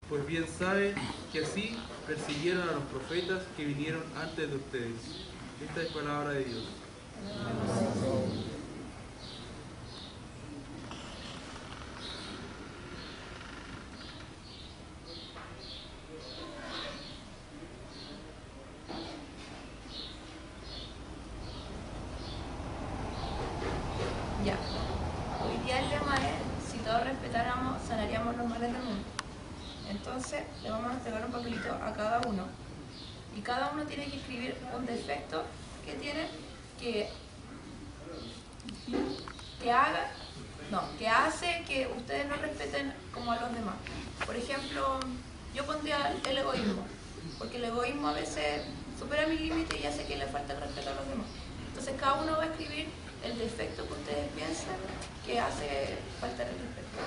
pues bien sabe que así persiguieron a los profetas que vinieron antes de ustedes. Esta es palabra de Dios. Ya. Hoy día el lema es: si todos respetáramos, sanaríamos los males del mundo. Entonces, le vamos a entregar un papelito a cada uno. Y cada uno tiene que escribir un defecto que tiene que hace que ustedes no respeten como a los demás. Por ejemplo, yo pondría el egoísmo, porque el egoísmo a veces supera mi límite y hace que le falte el respeto a los demás. Entonces cada uno va a escribir el defecto que ustedes piensan que hace falta el respeto.